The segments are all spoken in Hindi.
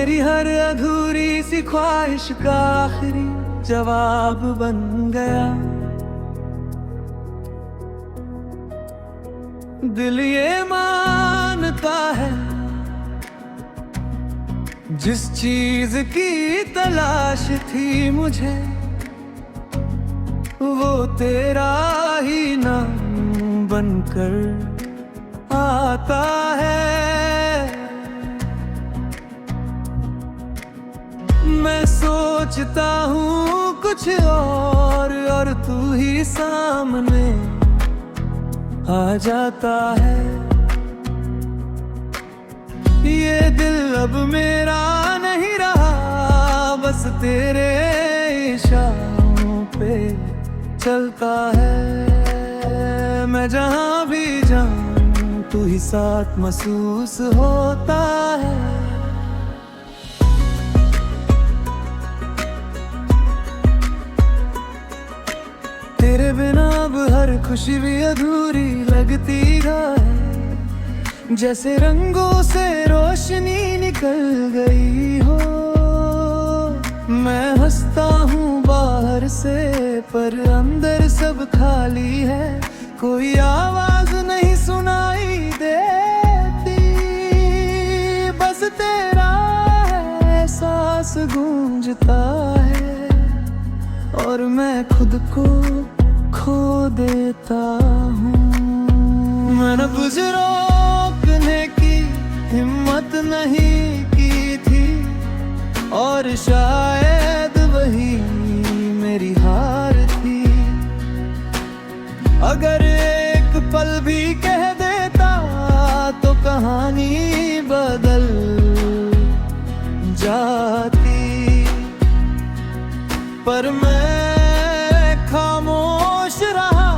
मेरी हर अधूरी सी ख्वाहिश का आखिरी जवाब बन गया। दिल ये मानता है जिस चीज की तलाश थी मुझे, वो तेरा ही नाम बनकर आता है। मैं सोचता हूँ कुछ और तू ही सामने आ जाता है। ये दिल अब मेरा नहीं रहा, बस तेरे इशारों पे चलता है। मैं जहाँ भी जाऊँ तू ही साथ महसूस होता है। तेरे बिना अब हर खुशी भी अधूरी लगती है, जैसे रंगों से रोशनी निकल गई हो। मैं हंसता हूँ बाहर से पर अंदर सब खाली है, कोई आवाज नहीं सुनाई देती, बस तेरा एहसास गूंजता है और मैं खुद को खो देता हूँ। मैंने कुछ रोकने की हिम्मत नहीं की थी और शायद वही मेरी हार थी। अगर एक पल भी कह देता तो कहानी बदल जाती, पर मैं खामोश रहा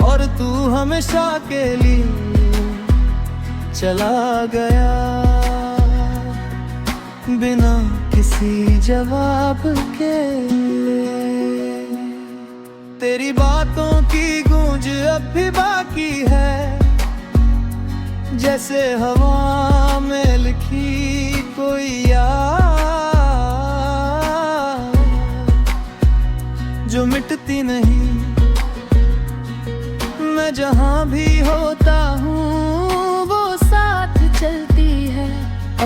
और तू हमेशा के लिए चला गया, बिना किसी जवाब के। तेरी बातों की गूंज अब भी बाकी है, जैसे हवा में लिखी कोई याद जो मिटती नहीं। मैं जहाँ भी होता हूँ वो साथ चलती है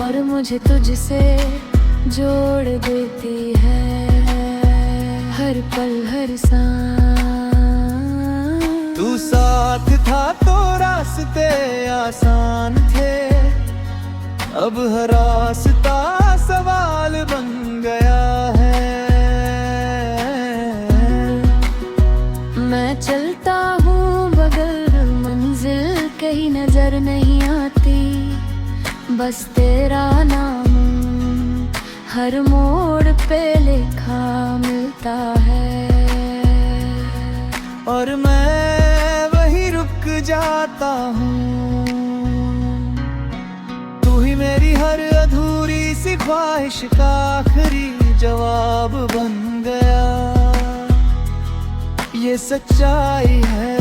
और मुझे तुझसे जोड़ देती है। हर पल हर सांस तू साथ था तो रास्ते आसान थे, अब हर रास्ता सवाल बन गया है। मैं चलता हूँ बगल मंजिल कहीं नजर नहीं आती, बस तेरा नाम हर मोड़ पे लिखा मिलता है और मैं वहीं रुक जाता हूँ। तू ही मेरी हर अधूरी सी ख्वाहिश का आखिरी जवाब बन गया। ये सच्चाई है,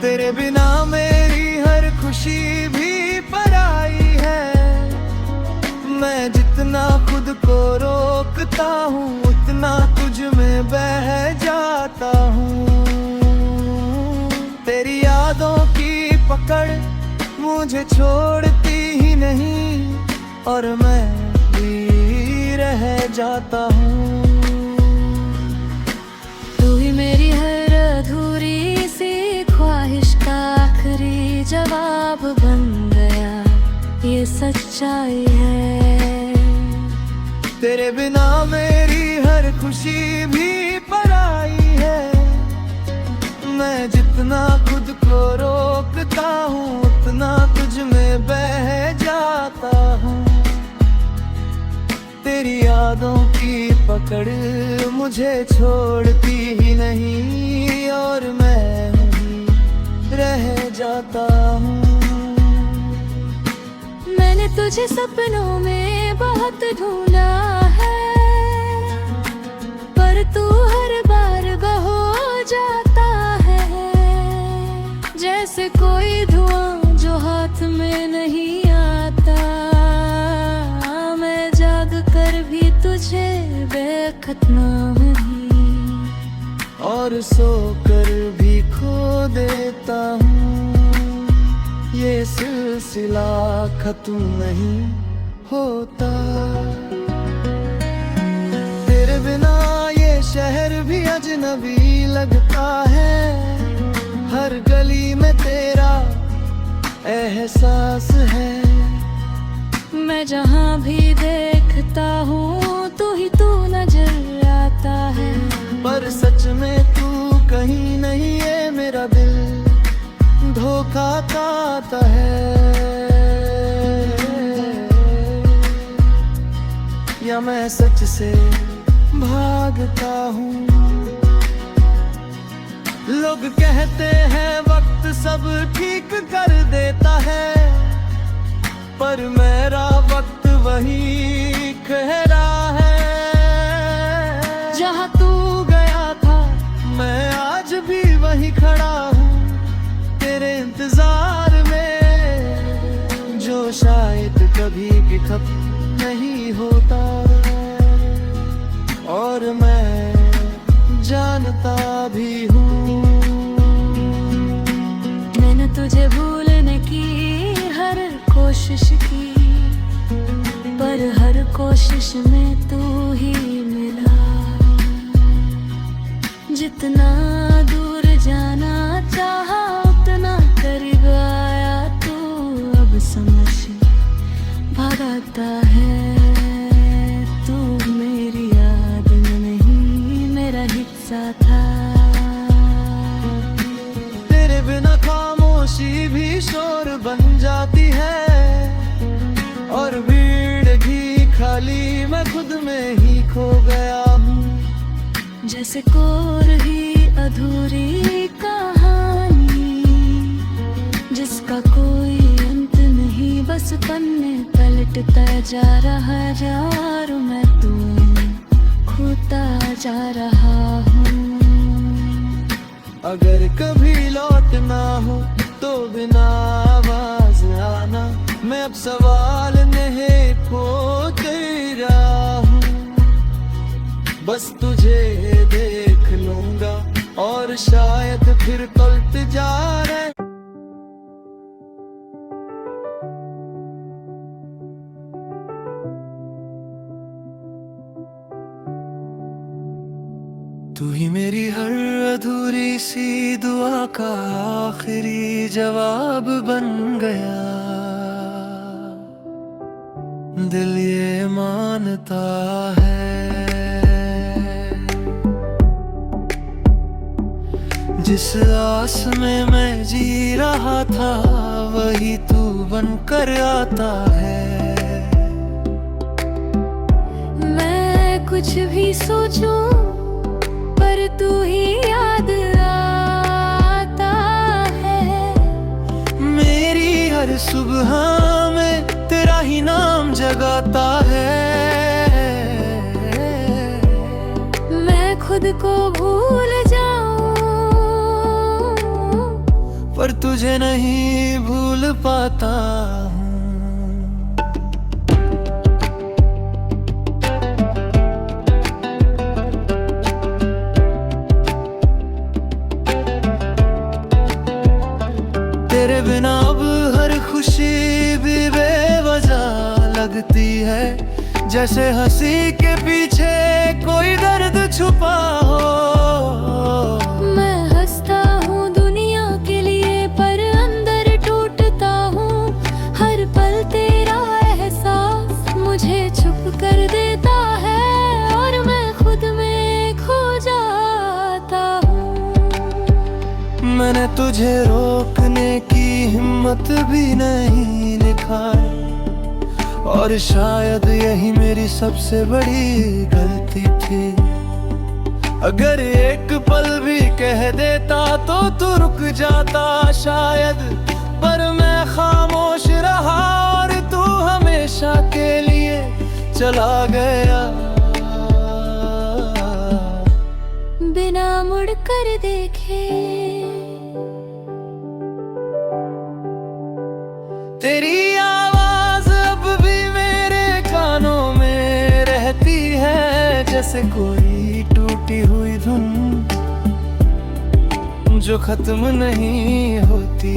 तेरे बिना मेरी हर खुशी भी पराई है। मैं जितना खुद को रोकता हूँ उतना तुझ में बह जाता हूँ। तेरी यादों की पकड़ मुझे छोड़ती ही नहीं और मैं भी रह जाता हूँ। तू ही मेरी हर अधूरी सी ख्वाहिश का आखिरी जवाब बन गया, ये सच्चाई है। तेरे बिना मेरी हर खुशी भी पराई है। मैं जितना खुद को रोकता हूँ उतना तुझ में बह जाता हूँ। तेरी यादों की पकड़ मुझे छोड़ती ही नहीं और मैं ही रह जाता हूँ। मैंने तुझे सपनों में बहुत ढूंढा है, पर तू हर बार बहो जाता है, जैसे कोई धुआं जो हाथ हाथ में नहीं आता। मैं जाग कर भी तुझे बेखत नाम नहीं, और सोकर भी खो देता हूँ। ये सिलसिला खत्म नहीं होता। तेरे बिना ये शहर भी अजनबी लगता है। हर गली में तेरा एहसास है। मैं जहाँ भी देखता हूँ तू ही तू नजर आता है। पर सच में तू कहीं नहीं, ये मेरा दिल धोखा खाता है। या मैं सच से भागता हूँ। लोग कहते हैं वक्त सब ठीक कर देता है, पर मेरा वक्त वही खहरा है। जहाँ तू गया था मैं आज भी वही खड़ा हूँ, तेरे इंतजार में, जो शायद कभी भी खत्म नहीं होता। और मैं जानता भी हूँ, मैंने तुझे भूलने की हर कोशिश की, पर हर कोशिश में तू ही मिला। जितना दूर जाना चाहा उतना करीब आया तू। अब समझ भगाता है तू, मेरी याद में नहीं मेरा हिस्सा था। तेरे बिना खामोशी भी शोर बन जाती है, और भीड़ भी खाली, मैं खुद में ही खो गया हूँ। जैसे कोर ही अधूरी कहानी, जिसका कोई अंत नहीं, बस पन्ने पलटता जा रहा है। और मैं तू खोता जा रहा हूँ। अगर कभी लौटना हो तो बिना आवाज आना। मैं अब सवाल नहीं पूछ रहा हूँ, बस तुझे देख लूंगा और शायद फिर पलट जा रहे। तू ही मेरी हर अधूरी सी दुआ का आखिरी जवाब बन गया। दिल ये मानता है, जिस आस में मैं जी रहा था वही तू बनकर आता है। मैं कुछ भी सोचूं पर तू ही याद आता है। मेरी हर सुबह में तेरा ही नाम जगाता है। मैं खुद को भूल जाऊं पर तुझे नहीं भूल पाता हूँ। तेरे बिना अब हर खुशी भी बेवजह लगती है, जैसे हंसी के पीछे कोई दर्द छुपा हो। मैं हंसता हूँ दुनिया के लिए पर अंदर टूटता हूँ। हर पल तेरा एहसास मुझे चुप कर देता है और मैं खुद में खो जाता हूँ। मैंने तुझे रोकने की हिम्मत भी नहीं दिखाई, और शायद यही मेरी सबसे बड़ी गलती थी। अगर एक पल भी कह देता तो तू रुक जाता शायद, पर मैं खामोश रहा और तू हमेशा के लिए चला गया। बिना मुड़ कर देखे तेरी आवाज अब भी मेरे कानों में रहती है, जैसे कोई टूटी हुई धुन जो खत्म नहीं होती।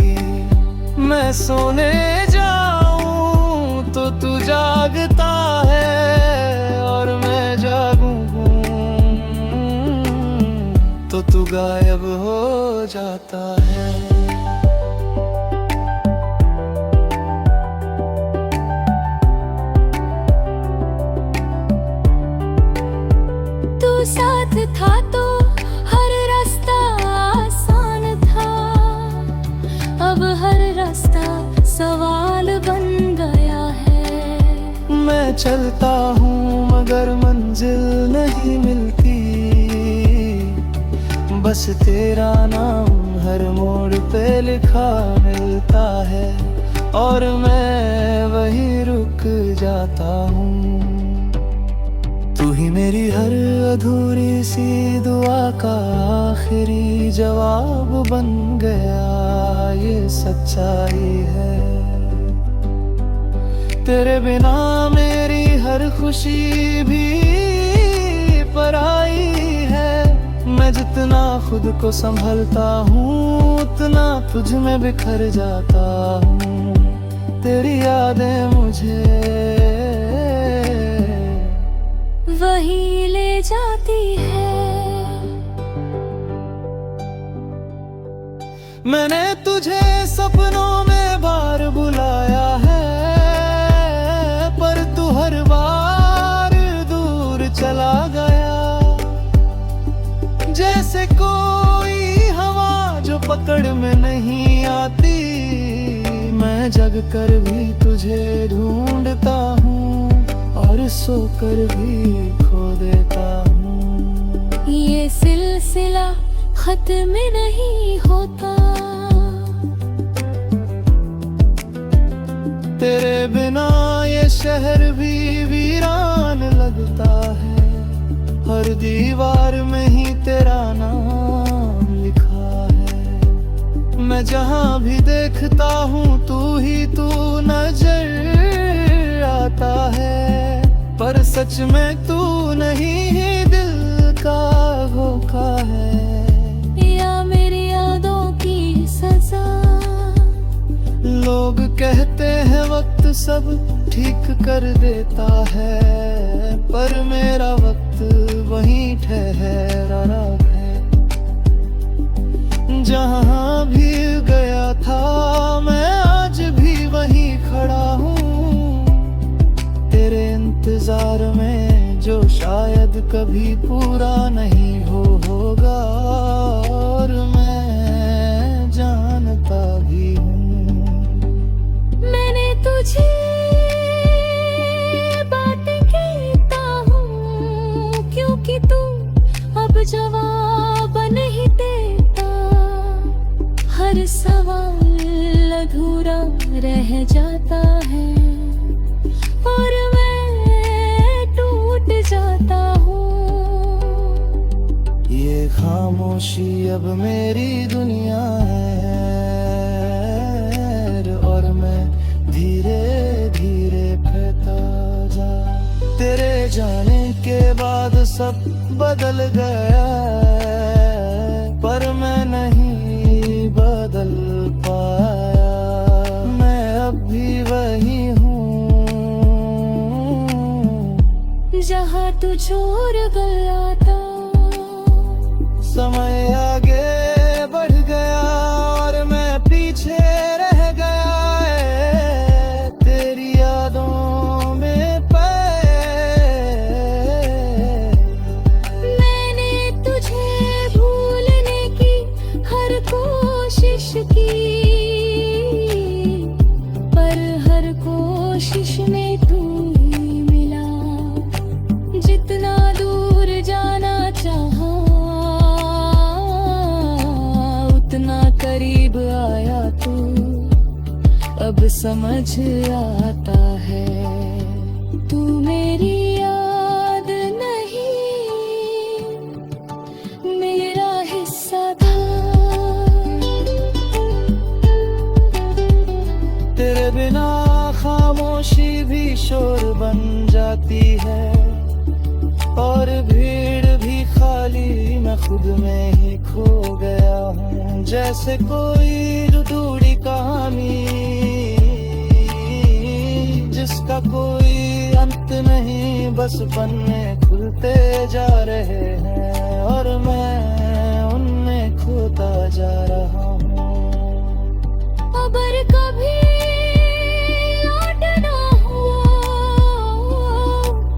मैं सोने जाऊं तो तू जागता है, और मैं जागूं तो तू गायब हो जाता है। तू साथ था तो हर रास्ता आसान था, अब हर रास्ता सवाल बन गया है। मैं चलता हूँ मगर मंजिल नहीं मिलती, बस तेरा नाम हर मोड़ पे लिखा मिलता है, और मैं वही रुक जाता हूँ। तू ही मेरी हर अधूरी सी दुआ का आखिरी जवाब बन गया, ये सच्चाई है। तेरे बिना मेरी हर खुशी भी पराई है। मैं जितना खुद को संभलता हूँ उतना तुझ में बिखर जाता हूँ। तेरी यादें मुझे वही ले जाती है। मैंने तुझे सपनों में बार बुलाया है, पर तू हर बार दूर चला गया। जैसे कोई हवा जो पकड़ में नहीं आती, मैं जग कर भी तुझे ढूंढता हूँ, और सोकर भी खो देता हूँ। ये सिलसिला खत्म नहीं होता, तेरे बिना ये शहर भी वीरान लगता है। हर दीवार में ही तेरा नाम लिखा है। मैं जहाँ भी देखता हूँ तू ही तू नजर आता है, पर सच में तू नहीं ही दिल का धोखा है, या मेरी यादों की सजा। लोग कहते हैं वक्त सब ठीक कर देता है, पर मेरा वक्त वहीं ठहरा है। जहाँ भी गया था मैं आज भी वहीं खड़ा हूँ, तेरे इंतजार में जो शायद कभी पूरा नहीं होगा, और मैं जानता भी हूँ। मैंने तुझे बातें कहता हूँ, क्योंकि तू अब जवाब नहीं देता। हर सवाल अधूरा रह जाता है, और मैं टूट जाता हूँ। ये खामोशी अब मेरी दुनिया है, और मैं धीरे धीरे बहता जा। तेरे जाने के बाद सब बदल गया, पर मैं नहीं बदल पाया। मैं अब भी वही हूँ जहाँ तू छोड़ गया था। समय आगे बढ़ गया और मैं पीछे रह गया है, तेरी यादों में मैंने तुझे भूलने की हर कोशिश की, पर हर कोशिश में तू ही मिला। जितना दूर जाना चाहा उतना करीब आया तू। अब समझ आता है तू मेरी याद नहीं, मेरा हिस्सा था। तेरे बिना खामोशी भी शोर बन जाती है, और भीड़ भी खाली, मैं खुद में ही खो गया हूँ। जैसे कोई अधूरी कहानी जिसका कोई अंत नहीं, बस पन्ने खुलते जा रहे हैं और मैं उनमें खोता जा रहा हूँ। अगर कभी लौटना हुआ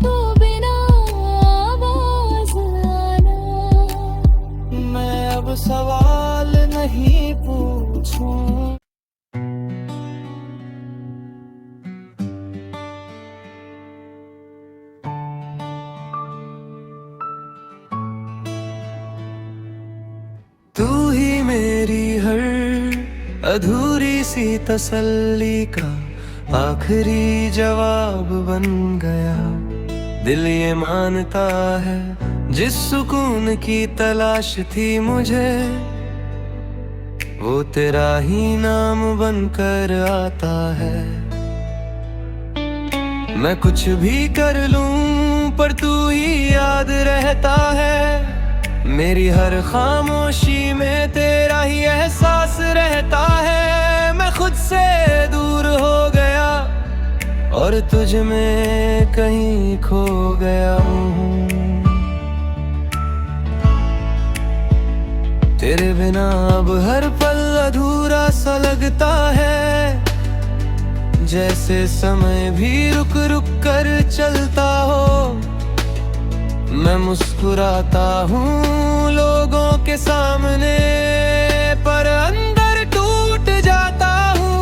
तो बिना आवाज आना। मैं अब सवाल नहीं पूछूं। तू ही मेरी हर अधूरी सी तसल्ली का आखिरी जवाब बन गया। दिल ये मानता है जिस सुकून की तलाश थी मुझे, वो तेरा ही नाम बनकर आता है। मैं कुछ भी कर लूं पर तू ही याद रहता है। मेरी हर खामोशी में तेरा ही एहसास रहता है। मैं खुद से दूर हो गया और तुझ में कहीं खो गया हूँ। तेरे बिना अब हर पल अधूरा सा लगता है, जैसे समय भी रुक रुक कर चलता हो। मैं मुस्कुराता हूँ लोगों के सामने, पर अंदर टूट जाता हूँ।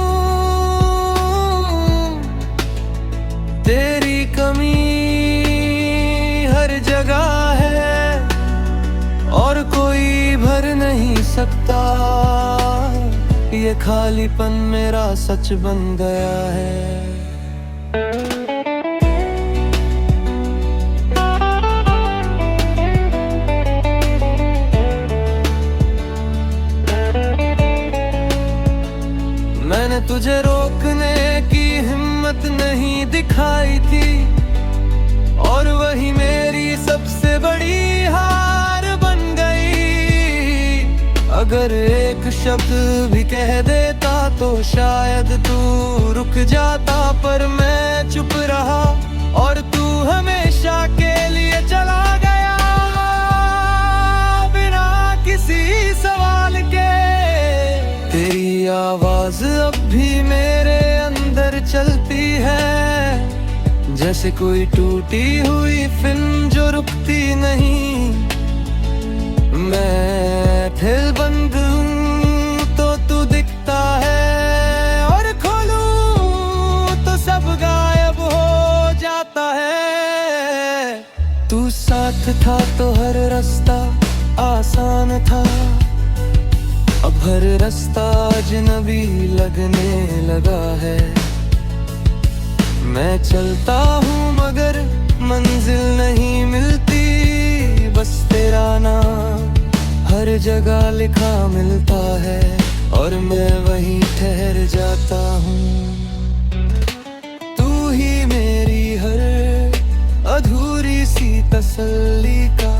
तेरी कमी हर जगह है और कोई भर नहीं सकता। ये खालीपन मेरा सच बन गया है। मैंने तुझे रोकने की हिम्मत नहीं दिखाई थी, और वही मेरी सबसे बड़ी हार बन गई। अगर एक शब्द भी कह देता तो शायद तू रुक जाता, पर मैं चुप रहा और तू हमेशा के लिए चला गया बिना किसी सवाल के। तेरी आवाज अब भी मेरे अंदर चलती है, जैसे कोई टूटी हुई फिल्म जो रुकती नहीं। मैं फिर बंद हूँ तो तू दिखता है, और खोलूं तो सब गायब हो जाता है। तू साथ था तो हर रास्ता आसान था, अब हर रास्ता अजनबी लगने लगा है। मैं चलता हूँ मगर मंजिल नहीं मिलती, बस तेरा नाम हर जगह लिखा मिलता है और मैं वहीं ठहर जाता हूँ। तू ही मेरी हर अधूरी सी तसल्ली का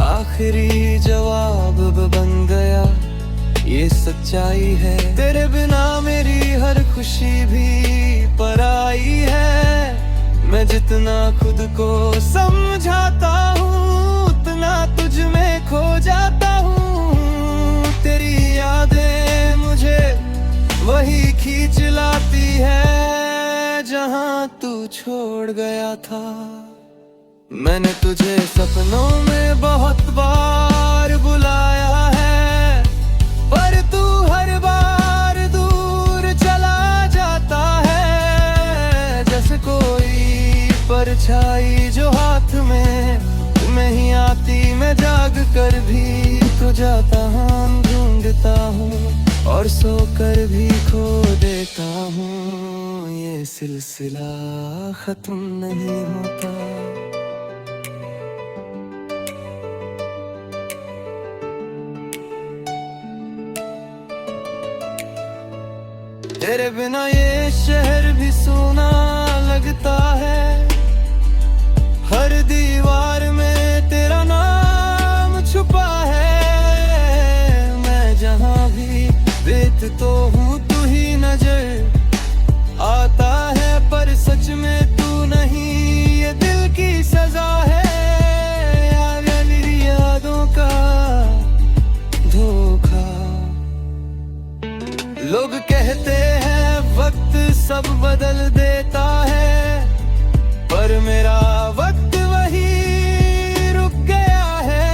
आखिरी जवाब बन गया। ये सच्चाई है, तेरे बिना मेरी हर खुशी भी पराई है। मैं जितना खुद को समझाता हूँ उतना तुझ में खो जाता हूँ। तेरी यादें मुझे वही खींच लाती है जहाँ तू छोड़ गया था। मैंने तुझे सपनों में बहुत बार बुलाया है, पर तू हर बार दूर चला जाता है। जैसे कोई परछाई जो हाथ में तुम्हें ही आती, मैं जाग कर भी तो जाता हूँ, ढूंढता हूँ और सोकर भी खो देता हूँ। ये सिलसिला खत्म नहीं होता। तेरे बिना ये शहर भी सुना लगता है। हर दीवार में तेरा नाम छुपा है। मैं जहाँ भी देख तो हूँ तू ही नजर आता है, पर सच में तू नहीं, ये दिल की सजा है। यार ये मेरी यादों का धोखा। लोग कहते हैं वक्त सब बदल देता है, पर मेरा वक्त वही रुक गया है।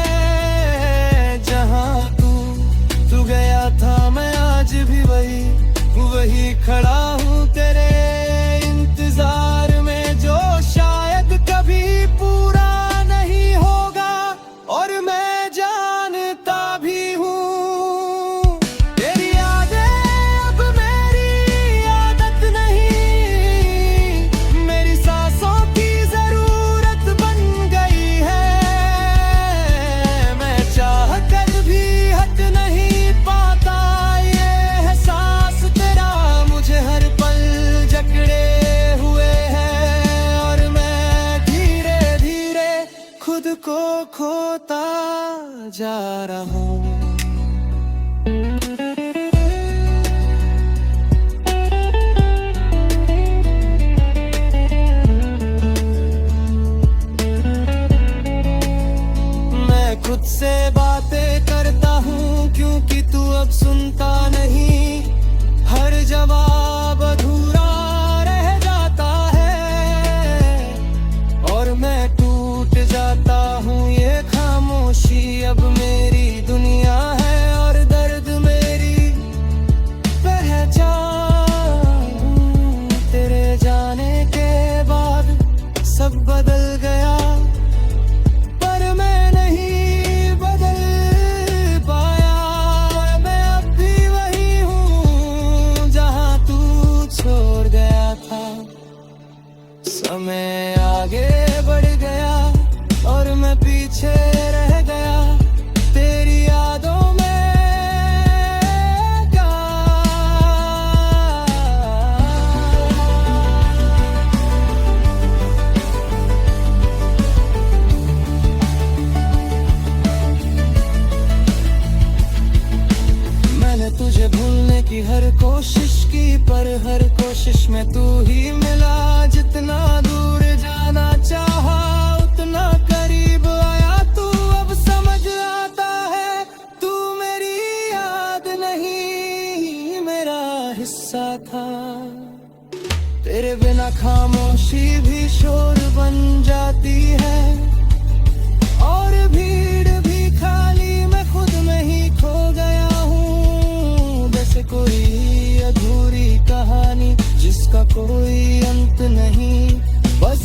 जहाँ तू गया था, मैं आज भी वही खड़ा हूँ तेरे इंतजार में, जो शायद कभी पूरा नहीं होगा। और मैं जानता भी हूँ तेरी यादें अब मेरी आदत नहीं, मेरी सांसों की जरूरत बन गई है। मैं चाह कर भी हट नहीं पाता, ये एहसास तेरा मुझे हर पल जकड़े हुए है। और मैं धीरे धीरे खुद को खोता जा रहा हूँ। मैं खुद से बातें करता हूँ, क्योंकि तू अब सुनता नहीं। हर जवाब अधूरा रह जाता है, और मैं टूट जाता हूँ। ये खामोशी अब मेरी दुनिया है, और दर्द मेरी पहचान। तेरे जाने के बाद सब बदल गया, पर मैं नहीं बदल पाया। मैं अब भी वही हूँ जहाँ तू छोड़ गया था। समय आगे बढ़ गया और मैं पीछे रह गया तेरी यादों में। मैंने तुझे भूलने की हर कोशिश की, पर हर कोशिश में तू ही मिला। जितना दूर जाना चाहा उतना करीब आया तू। अब समझ आता है तू मेरी याद नहीं, मेरा हिस्सा था। तेरे बिना खामोशी भी शोर बन जाती है, और भीड़ भी खाली। मैं खुद में ही खो गया हूँ, जैसे कोई अधूरी कहानी जिसका कोई अंत नहीं। बस